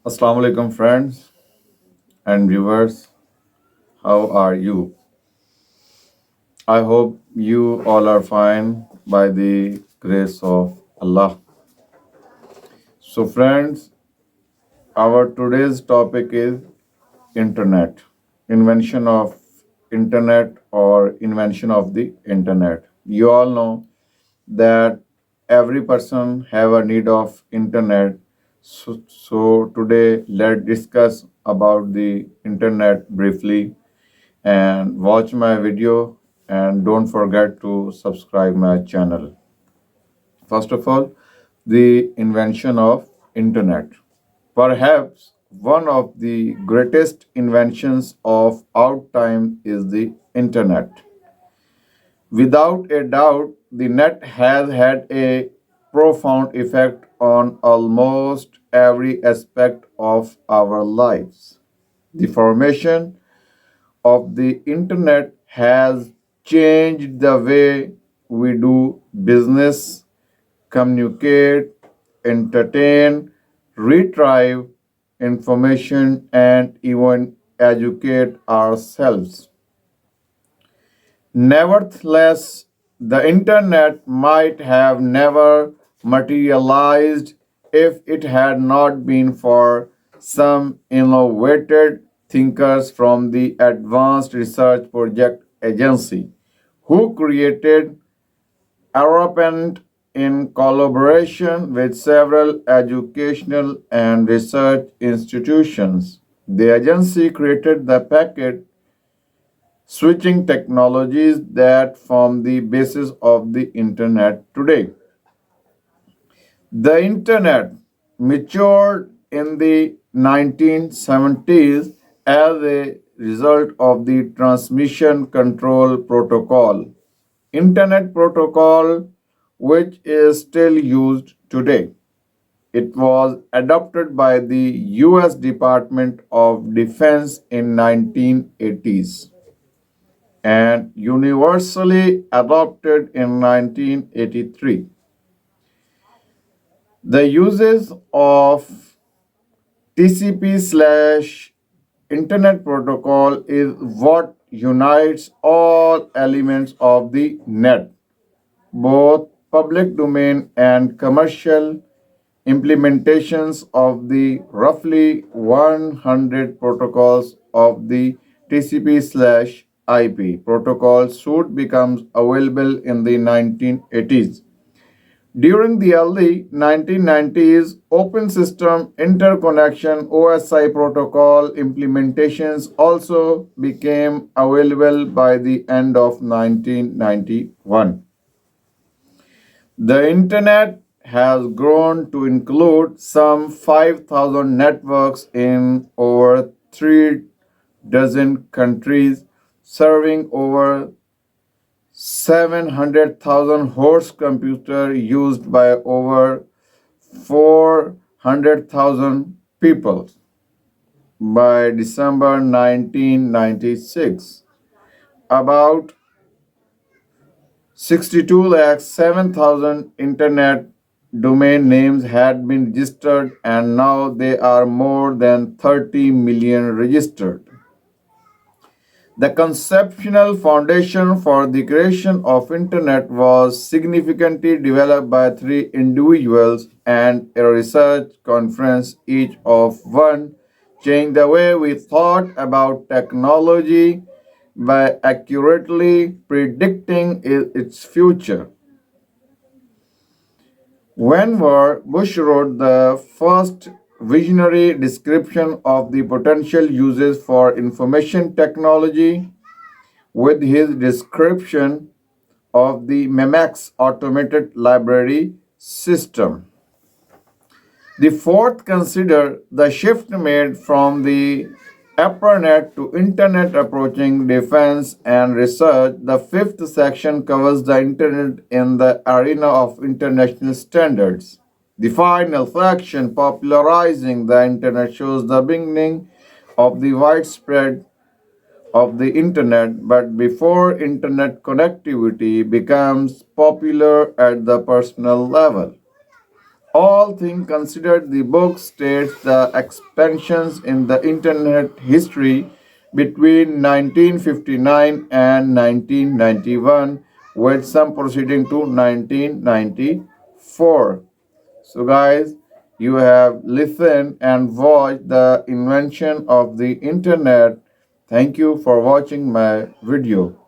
Assalamu alaikum, friends and viewers. How are you? I hope you all are fine by the grace of Allah. So, friends, our today's topic is internet, invention of internet or invention of the internet. You all know that every person have a need of internet. So today let's discuss about the internet briefly and watch my video and don't forget to subscribe my channel. First of all, the invention of internet. Perhaps one of the greatest inventions of our time is the internet. Without a doubt, the net has had a profound effect on almost every aspect of our lives. The formation of the internet has changed the way we do business, communicate, entertain, retrieve information, and even educate ourselves. Nevertheless, the internet might have never materialized if it had not been for some innovated thinkers from the Advanced Research Project Agency who created Arrowpent in collaboration with several educational and research institutions. The agency created the packet switching technologies that form the basis of the internet today. The internet matured in the 1970s as a result of the transmission control protocol, internet protocol, which is still used today. It was adopted by the US Department of Defense in 1980s and universally adopted in 1983. The uses of TCP slash Internet Protocol is what unites all elements of the net, both public domain and commercial implementations of the roughly 100 protocols of the TCP slash IP protocol suite becomes available in the 1980s. During the early 1990s, Open System Interconnection OSI protocol implementations also became available by the end of 1991. The Internet has grown to include some 5,000 networks in over 3 dozen countries, serving over 700,000 host computers used by over 400,000 people by December 1996. About 62 lakh 7,000 internet domain names had been registered and now they are more than 30 million registered. The conceptual foundation for the creation of internet was significantly developed by three individuals and a research conference, each of one changed the way we thought about technology by accurately predicting its future. Vannevar Bush wrote the first visionary description of the potential uses for information technology with his description of the MEMAX automated library system. The fourth considered the shift made from the ARPANET to Internet approaching defense and research. The fifth section covers the Internet in the arena of international standards. The final section, popularizing the Internet, shows the beginning of the widespread of the internet, but before internet connectivity becomes popular at the personal level. All things considered, the book states the expansions in the internet history between 1959 and 1991, with some proceeding to 1994. So, guys, you have listened and watched the invention of the internet. Thank you for watching my video.